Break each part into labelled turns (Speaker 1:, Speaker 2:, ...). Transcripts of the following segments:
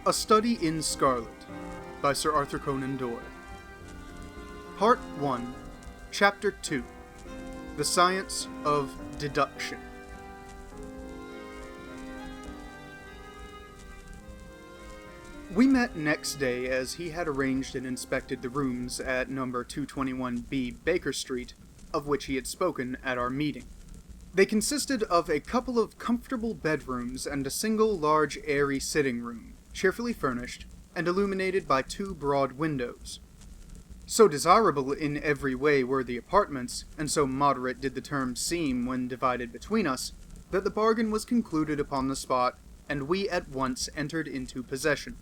Speaker 1: A Study in Scarlet by Sir Arthur Conan Doyle. Part 1, Chapter 2, The Science of Deduction. We met next day as he had arranged and inspected the rooms at number 221B Baker Street, of which he had spoken at our meeting. They consisted of a couple of comfortable bedrooms and a single large airy sitting room, cheerfully furnished, and illuminated by two broad windows. So desirable in every way were the apartments, and so moderate did the terms seem when divided between us, that the bargain was concluded upon the spot, and we at once entered into possession.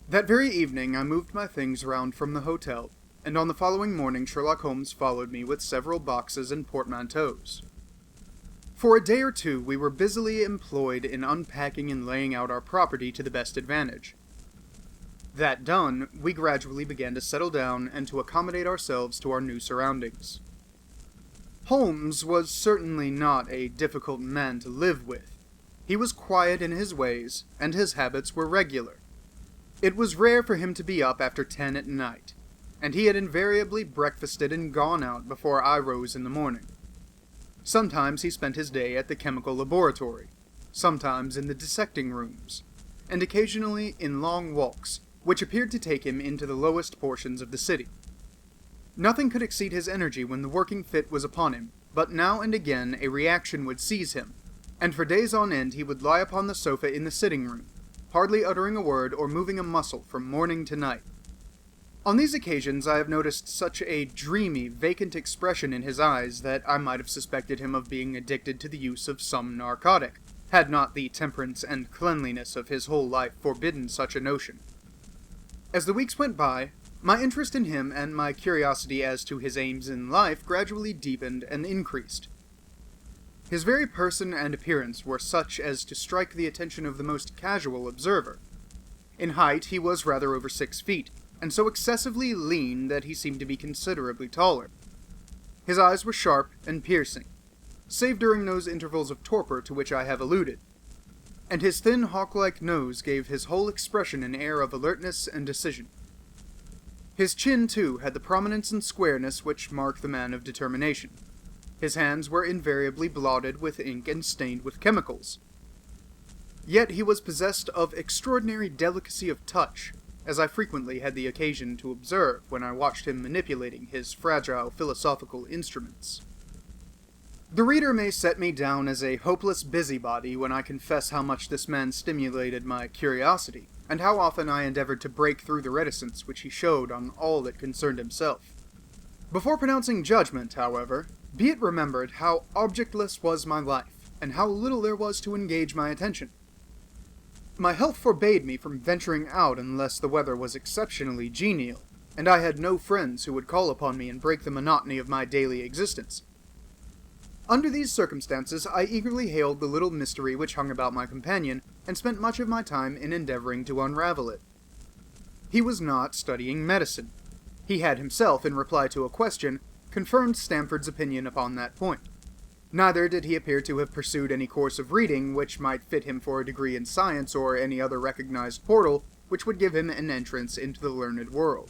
Speaker 1: That very evening I moved my things round from the hotel, and on the following morning Sherlock Holmes followed me with several boxes and portmanteaus. For a day or two we were busily employed in unpacking and laying out our property to the best advantage. That done, we gradually began to settle down and to accommodate ourselves to our new surroundings. Holmes was certainly not a difficult man to live with. He was quiet in his ways, and his habits were regular. It was rare for him to be up after 10 at night, and he had invariably breakfasted and gone out before I rose in the morning. Sometimes he spent his day at the chemical laboratory, sometimes in the dissecting rooms, and occasionally in long walks, which appeared to take him into the lowest portions of the city. Nothing could exceed his energy when the working fit was upon him, but now and again a reaction would seize him, and for days on end he would lie upon the sofa in the sitting room, hardly uttering a word or moving a muscle from morning to night. On these occasions I have noticed such a dreamy, vacant expression in his eyes that I might have suspected him of being addicted to the use of some narcotic, had not the temperance and cleanliness of his whole life forbidden such a notion. As the weeks went by, my interest in him and my curiosity as to his aims in life gradually deepened and increased. His very person and appearance were such as to strike the attention of the most casual observer. In height he was rather over 6 feet, and so excessively lean that he seemed to be considerably taller. His eyes were sharp and piercing, save during those intervals of torpor to which I have alluded, and his thin hawk-like nose gave his whole expression an air of alertness and decision. His chin, too, had the prominence and squareness which mark the man of determination. His hands were invariably blotted with ink and stained with chemicals. Yet he was possessed of extraordinary delicacy of touch, as I frequently had the occasion to observe when I watched him manipulating his fragile philosophical instruments. The reader may set me down as a hopeless busybody when I confess how much this man stimulated my curiosity, and how often I endeavored to break through the reticence which he showed on all that concerned himself. Before pronouncing judgment, however, be it remembered how objectless was my life, and how little there was to engage my attention. My health forbade me from venturing out unless the weather was exceptionally genial, and I had no friends who would call upon me and break the monotony of my daily existence. Under these circumstances, I eagerly hailed the little mystery which hung about my companion, and spent much of my time in endeavoring to unravel it. He was not studying medicine. He had himself, in reply to a question, confirmed Stamford's opinion upon that point. Neither did he appear to have pursued any course of reading which might fit him for a degree in science or any other recognized portal which would give him an entrance into the learned world.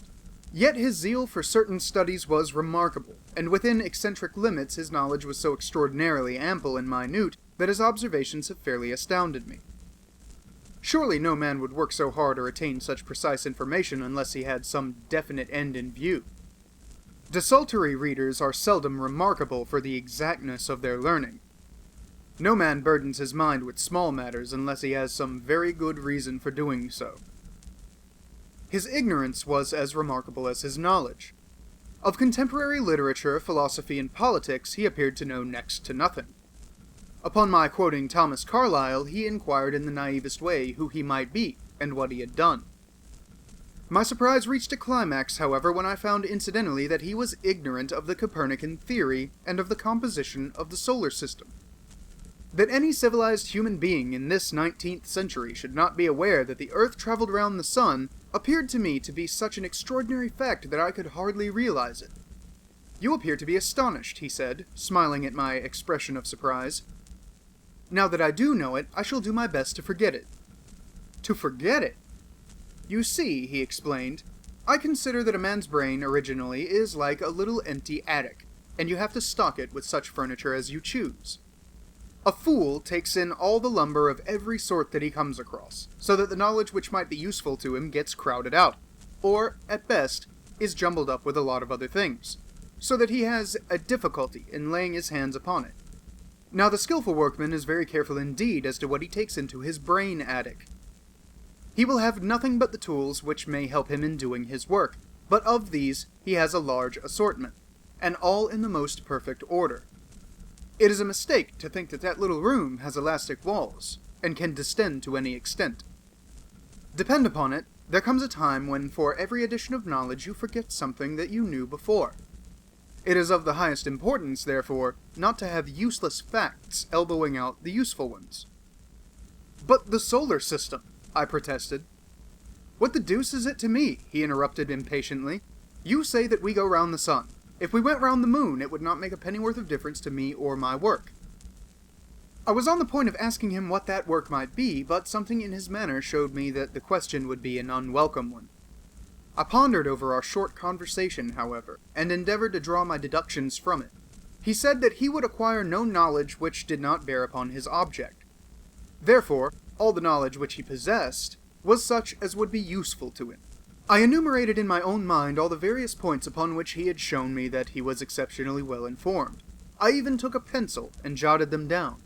Speaker 1: Yet his zeal for certain studies was remarkable, and within eccentric limits his knowledge was so extraordinarily ample and minute that his observations have fairly astounded me. Surely no man would work so hard or attain such precise information unless he had some definite end in view. Desultory readers are seldom remarkable for the exactness of their learning. No man burdens his mind with small matters unless he has some very good reason for doing so. His ignorance was as remarkable as his knowledge. Of contemporary literature, philosophy, and politics he appeared to know next to nothing. Upon my quoting Thomas Carlyle, he inquired in the naivest way who he might be, and what he had done. My surprise reached a climax, however, when I found incidentally that he was ignorant of the Copernican theory and of the composition of the solar system. That any civilized human being in this 19th century should not be aware that the Earth traveled round the Sun appeared to me to be such an extraordinary fact that I could hardly realize it. "You appear to be astonished," he said, smiling at my expression of surprise. "Now that I do know it, I shall do my best to forget it." "To forget it?" You see, he explained, I consider that a man's brain originally is like a little empty attic, and you have to stock it with such furniture as you choose. A fool takes in all the lumber of every sort that he comes across, so that the knowledge which might be useful to him gets crowded out, or, at best, is jumbled up with a lot of other things, so that he has a difficulty in laying his hands upon it. Now the skillful workman is very careful indeed as to what he takes into his brain attic. He will have nothing but the tools which may help him in doing his work, but of these he has a large assortment, and all in the most perfect order. It is a mistake to think that that little room has elastic walls, and can distend to any extent. Depend upon it, there comes a time when for every addition of knowledge you forget something that you knew before. It is of the highest importance, therefore, not to have useless facts elbowing out the useful ones. But the solar system, I protested. What the deuce is it to me? He interrupted impatiently. You say that we go round the sun. If we went round the moon, it would not make a pennyworth of difference to me or my work. I was on the point of asking him what that work might be, but something in his manner showed me that the question would be an unwelcome one. I pondered over our short conversation, however, and endeavored to draw my deductions from it. He said that he would acquire no knowledge which did not bear upon his object. Therefore, all the knowledge which he possessed was such as would be useful to him. I enumerated in my own mind all the various points upon which he had shown me that he was exceptionally well informed. I even took a pencil and jotted them down.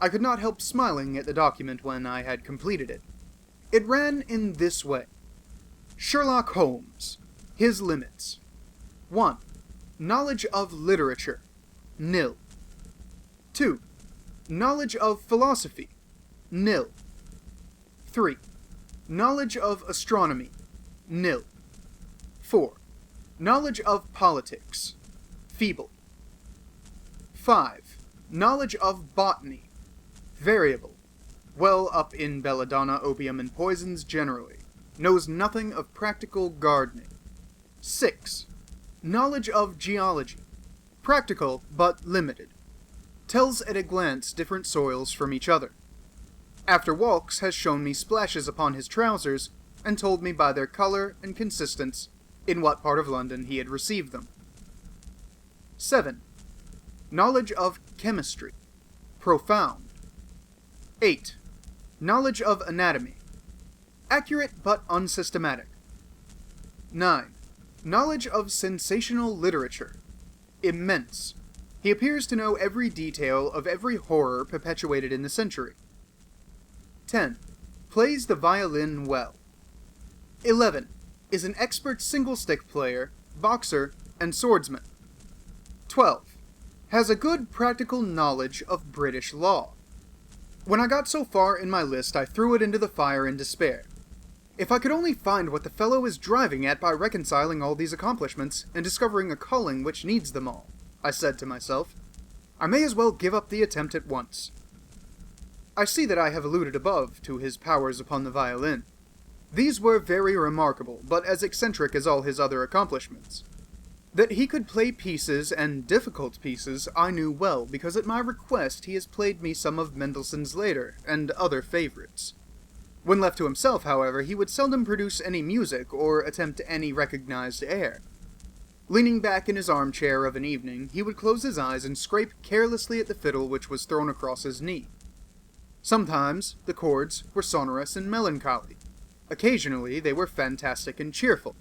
Speaker 1: I could not help smiling at the document when I had completed it. It ran in this way. Sherlock Holmes. His limits. 1. Knowledge of literature. Nil. 2. Knowledge of philosophy. Nil. 3. Knowledge of astronomy. Nil. 4. Knowledge of politics. Feeble. 5. Knowledge of botany. Variable. Well up in belladonna, opium, and poisons generally. Knows nothing of practical gardening. 6. Knowledge of geology. Practical, but limited. Tells at a glance different soils from each other. After walks has shown me splashes upon his trousers, and told me by their color and consistence in what part of London he had received them. 7. Knowledge of chemistry. Profound. 8. Knowledge of anatomy. Accurate but unsystematic. 9. Knowledge of sensational literature. Immense. He appears to know every detail of every horror perpetuated in the century. 10. Plays the violin well. 11. Is an expert single-stick player, boxer, and swordsman. 12. Has a good practical knowledge of British law. When I got so far in my list, I threw it into the fire in despair. If I could only find what the fellow is driving at by reconciling all these accomplishments and discovering a calling which needs them all, I said to myself, I may as well give up the attempt at once. I see that I have alluded above to his powers upon the violin. These were very remarkable, but as eccentric as all his other accomplishments. That he could play pieces, and difficult pieces, I knew well, because at my request he has played me some of Mendelssohn's later, and other favorites. When left to himself, however, he would seldom produce any music, or attempt any recognized air. Leaning back in his armchair of an evening, he would close his eyes and scrape carelessly at the fiddle which was thrown across his knee. Sometimes the chords were sonorous and melancholy. Occasionally they were fantastic and cheerful.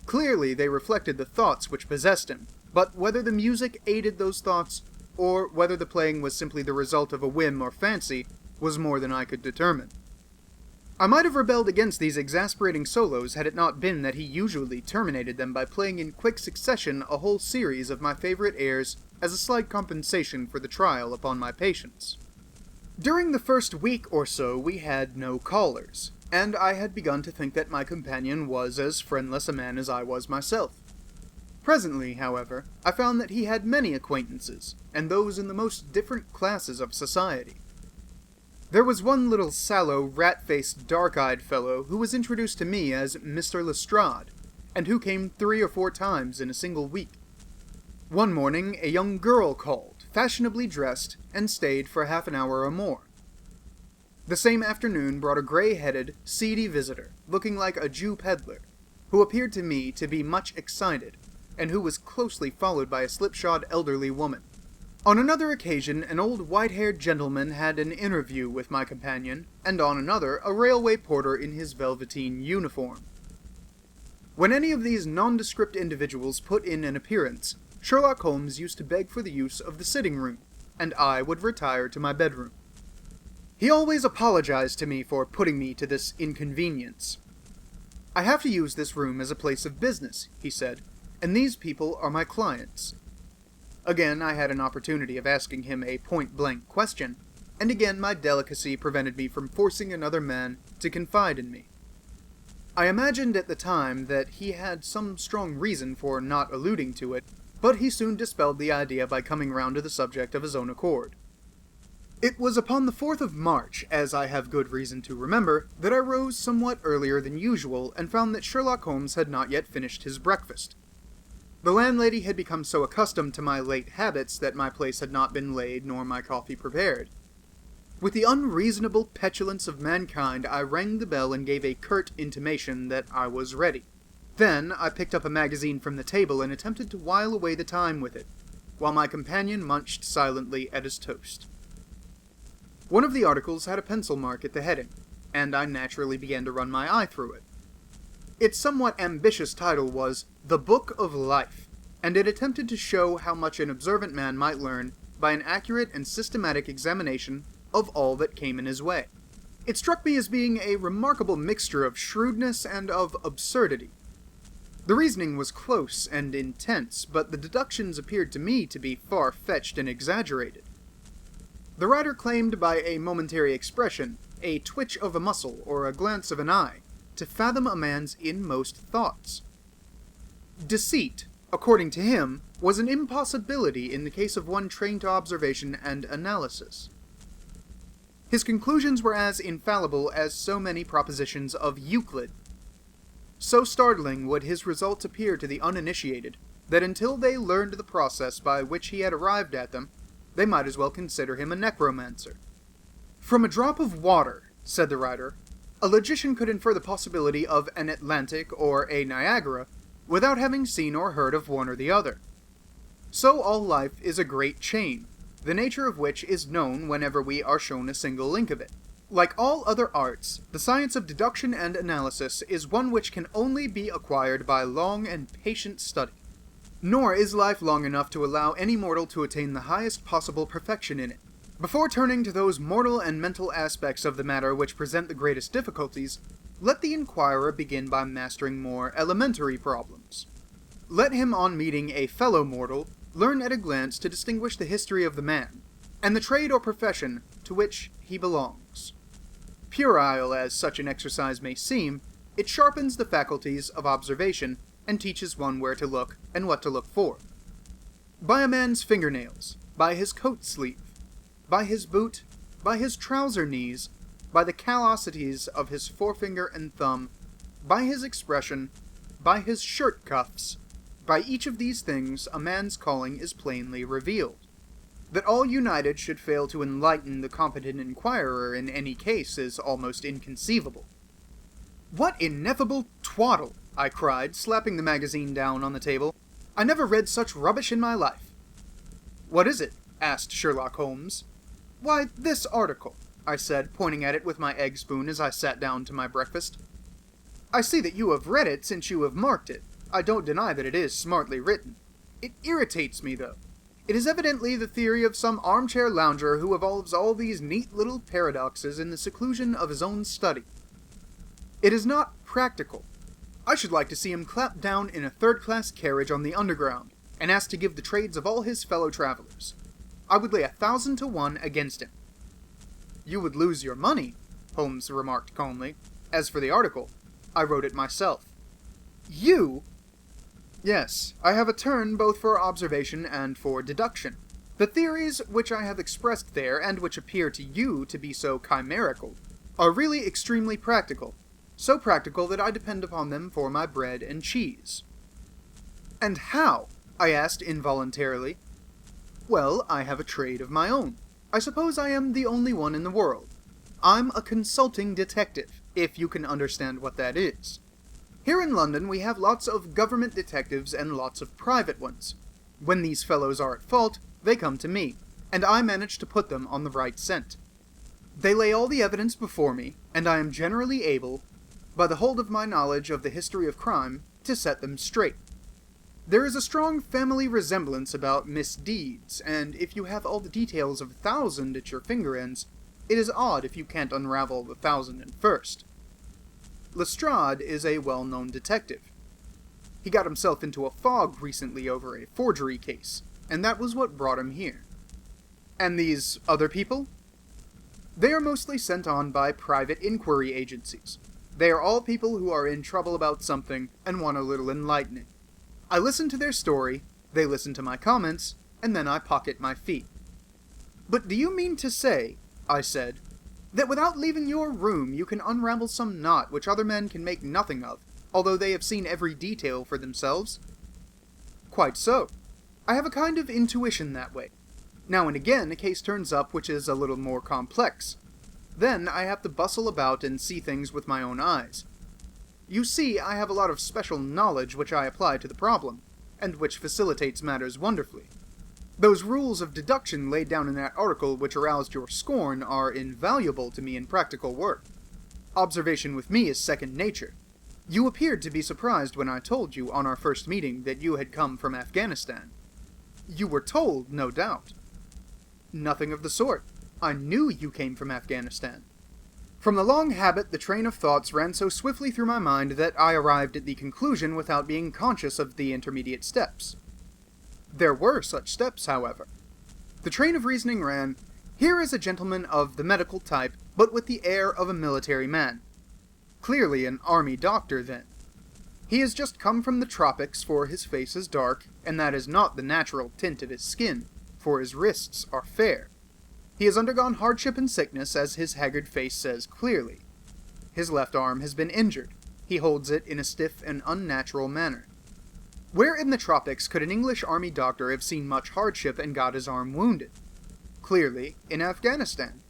Speaker 1: Clearly they reflected the thoughts which possessed him, but whether the music aided those thoughts, or whether the playing was simply the result of a whim or fancy, was more than I could determine. I might have rebelled against these exasperating solos had it not been that he usually terminated them by playing in quick succession a whole series of my favorite airs as a slight compensation for the trial upon my patience. During the first week or so we had no callers, and I had begun to think that my companion was as friendless a man as I was myself. Presently, however, I found that he had many acquaintances, and those in the most different classes of society. There was one little sallow, rat-faced, dark-eyed fellow who was introduced to me as Mr. Lestrade, and who came 3 or 4 times in a single week. One morning a young girl called, fashionably dressed, and stayed for half an hour or more. The same afternoon brought a gray-headed, seedy visitor, looking like a Jew peddler, who appeared to me to be much excited, and who was closely followed by a slipshod elderly woman. On another occasion, an old white-haired gentleman had an interview with my companion, and on another, a railway porter in his velveteen uniform. When any of these nondescript individuals put in an appearance, Sherlock Holmes used to beg for the use of the sitting room, and I would retire to my bedroom. He always apologized to me for putting me to this inconvenience. "I have to use this room as a place of business," he said, "and these people are my clients." Again, I had an opportunity of asking him a point-blank question, and again my delicacy prevented me from forcing another man to confide in me. I imagined at the time that he had some strong reason for not alluding to it, but he soon dispelled the idea by coming round to the subject of his own accord. It was upon the 4th of March, as I have good reason to remember, that I rose somewhat earlier than usual and found that Sherlock Holmes had not yet finished his breakfast. The landlady had become so accustomed to my late habits that my place had not been laid nor my coffee prepared. With the unreasonable petulance of mankind, I rang the bell and gave a curt intimation that I was ready. Then I picked up a magazine from the table and attempted to while away the time with it, while my companion munched silently at his toast. One of the articles had a pencil mark at the heading, and I naturally began to run my eye through it. Its somewhat ambitious title was The Book of Life, and it attempted to show how much an observant man might learn by an accurate and systematic examination of all that came in his way. It struck me as being a remarkable mixture of shrewdness and of absurdity. The reasoning was close and intense, but the deductions appeared to me to be far-fetched and exaggerated. The writer claimed by a momentary expression, a twitch of a muscle, or a glance of an eye, to fathom a man's inmost thoughts. Deceit, according to him, was an impossibility in the case of one trained to observation and analysis. His conclusions were as infallible as so many propositions of Euclid. So startling would his results appear to the uninitiated, that until they learned the process by which he had arrived at them, they might as well consider him a necromancer. "From a drop of water," said the writer, "a logician could infer the possibility of an Atlantic or a Niagara, without having seen or heard of one or the other. So all life is a great chain, the nature of which is known whenever we are shown a single link of it. Like all other arts, the science of deduction and analysis is one which can only be acquired by long and patient study. Nor is life long enough to allow any mortal to attain the highest possible perfection in it. Before turning to those mortal and mental aspects of the matter which present the greatest difficulties, let the inquirer begin by mastering more elementary problems. Let him, on meeting a fellow mortal, learn at a glance to distinguish the history of the man, and the trade or profession to which he belongs. Puerile as such an exercise may seem, it sharpens the faculties of observation, and teaches one where to look and what to look for. By a man's fingernails, by his coat sleeve, by his boot, by his trouser knees, by the callosities of his forefinger and thumb, by his expression, by his shirt cuffs, by each of these things a man's calling is plainly revealed. That all united should fail to enlighten the competent inquirer in any case is almost inconceivable. "What ineffable twaddle!" I cried, slapping the magazine down on the table. "I never read such rubbish in my life." "What is it?" asked Sherlock Holmes. "Why, this article," I said, pointing at it with my egg spoon as I sat down to my breakfast. "I see that you have read it since you have marked it. I don't deny that it is smartly written. It irritates me, though. It is evidently the theory of some armchair lounger who evolves all these neat little paradoxes in the seclusion of his own study. It is not practical. I should like to see him clapped down in a third-class carriage on the Underground, and asked to give the trades of all his fellow travelers. I would lay 1,000 to 1 against him." "You would lose your money," Holmes remarked calmly. "As for the article, I wrote it myself." "You?" "Yes, I have a turn both for observation and for deduction. The theories which I have expressed there, and which appear to you to be so chimerical, are really extremely practical, so practical that I depend upon them for my bread and cheese." "And how?" I asked involuntarily. "Well, I have a trade of my own. I suppose I am the only one in the world. I'm a consulting detective, if you can understand what that is. Here in London, we have lots of government detectives and lots of private ones. When these fellows are at fault, they come to me, and I manage to put them on the right scent. They lay all the evidence before me, and I am generally able, by the hold of my knowledge of the history of crime, to set them straight. There is a strong family resemblance about misdeeds, and if you have all the details of 1,000 at your finger ends, it is odd if you can't unravel the 1,001st. Lestrade is a well-known detective. He got himself into a fog recently over a forgery case, and that was what brought him here. And these other people? They are mostly sent on by private inquiry agencies. They are all people who are in trouble about something and want a little enlightening. I listen to their story, they listen to my comments, and then I pocket my fee. But do you mean to say, I said, that without leaving your room you can unravel some knot which other men can make nothing of, although they have seen every detail for themselves? Quite so. I have a kind of intuition that way. Now and again a case turns up which is a little more complex. Then I have to bustle about and see things with my own eyes. You see, I have a lot of special knowledge which I apply to the problem, and which facilitates matters wonderfully. Those rules of deduction laid down in that article which aroused your scorn are invaluable to me in practical work. Observation with me is second nature. You appeared to be surprised when I told you on our first meeting that you had come from Afghanistan. You were told, no doubt. Nothing of the sort. I knew you came from Afghanistan. From the long habit, the train of thoughts ran so swiftly through my mind that I arrived at the conclusion without being conscious of the intermediate steps. There were such steps, however. The train of reasoning ran, here is a gentleman of the medical type, but with the air of a military man. Clearly an army doctor, then. He has just come from the tropics, for his face is dark, and that is not the natural tint of his skin, for his wrists are fair. He has undergone hardship and sickness, as his haggard face says clearly. His left arm has been injured. He holds it in a stiff and unnatural manner. Where in the tropics could an English army doctor have seen much hardship and got his arm wounded? Clearly, in Afghanistan.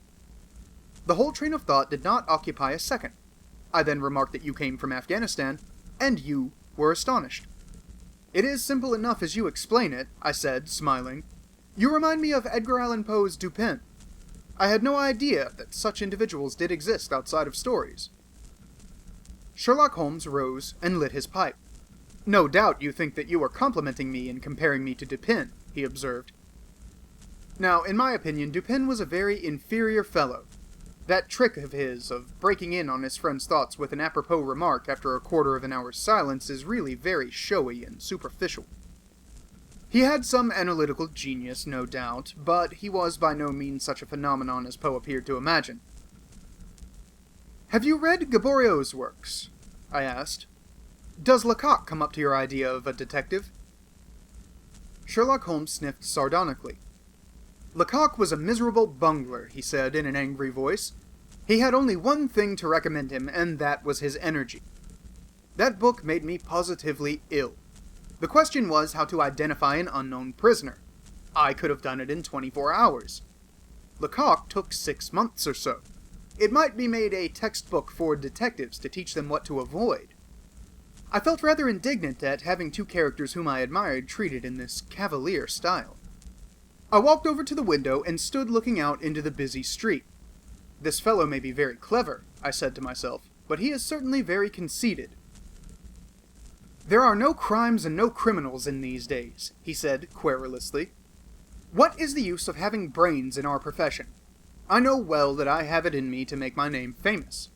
Speaker 1: The whole train of thought did not occupy a second. I then remarked that you came from Afghanistan, and you were astonished. It is simple enough as you explain it, I said, smiling. You remind me of Edgar Allan Poe's Dupin. I had no idea that such individuals did exist outside of stories. Sherlock Holmes rose and lit his pipe. No doubt you think that you are complimenting me in comparing me to Dupin, he observed. Now, in my opinion, Dupin was a very inferior fellow. That trick of his, of breaking in on his friend's thoughts with an apropos remark after a quarter of an hour's silence, is really very showy and superficial. He had some analytical genius, no doubt, but he was by no means such a phenomenon as Poe appeared to imagine. Have you read Gaboriau's works? I asked. Does Lecoq come up to your idea of a detective? Sherlock Holmes sniffed sardonically. Lecoq was a miserable bungler, he said in an angry voice. He had only one thing to recommend him, and that was his energy. That book made me positively ill. The question was how to identify an unknown prisoner. I could have done it in 24 hours. Lecoq took 6 months or so. It might be made a textbook for detectives to teach them what to avoid. I felt rather indignant at having two characters whom I admired treated in this cavalier style. I walked over to the window and stood looking out into the busy street. This fellow may be very clever, I said to myself, but he is certainly very conceited. There are no crimes and no criminals in these days, he said querulously. What is the use of having brains in our profession? I know well that I have it in me to make my name famous.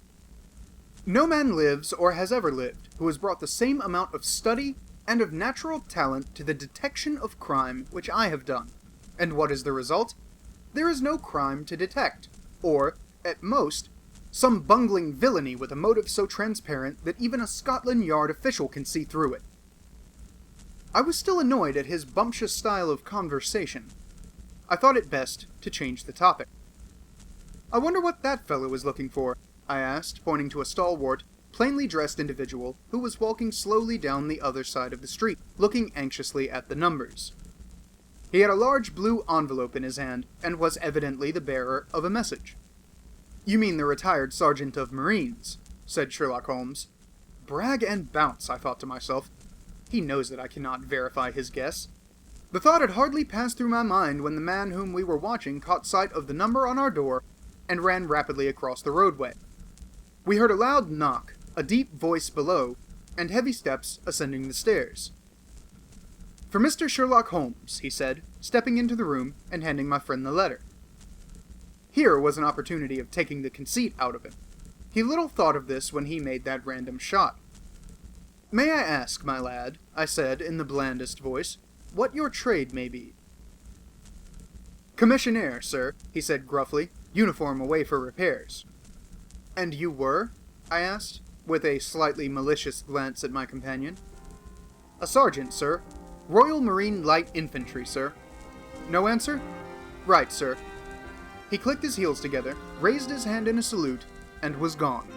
Speaker 1: No man lives, or has ever lived, who has brought the same amount of study and of natural talent to the detection of crime which I have done. And what is the result? There is no crime to detect, or, at most, some bungling villainy with a motive so transparent that even a Scotland Yard official can see through it. I was still annoyed at his bumptious style of conversation. I thought it best to change the topic. I wonder what that fellow is looking for, I asked, pointing to a stalwart, plainly dressed individual who was walking slowly down the other side of the street, looking anxiously at the numbers. He had a large blue envelope in his hand, and was evidently the bearer of a message. You mean the retired Sergeant of Marines, said Sherlock Holmes. Brag and bounce, I thought to myself. He knows that I cannot verify his guess. The thought had hardly passed through my mind when the man whom we were watching caught sight of the number on our door and ran rapidly across the roadway. We heard a loud knock, a deep voice below, and heavy steps ascending the stairs. For Mr. Sherlock Holmes, he said, stepping into the room and handing my friend the letter. Here was an opportunity of taking the conceit out of him. He little thought of this when he made that random shot. May I ask, my lad, I said in the blandest voice, what your trade may be? Commissionaire, sir, he said gruffly, uniform away for repairs. And you were? I asked, with a slightly malicious glance at my companion. A sergeant, sir. Royal Marine Light Infantry, sir. No answer? Right, sir. He clicked his heels together, raised his hand in a salute, and was gone.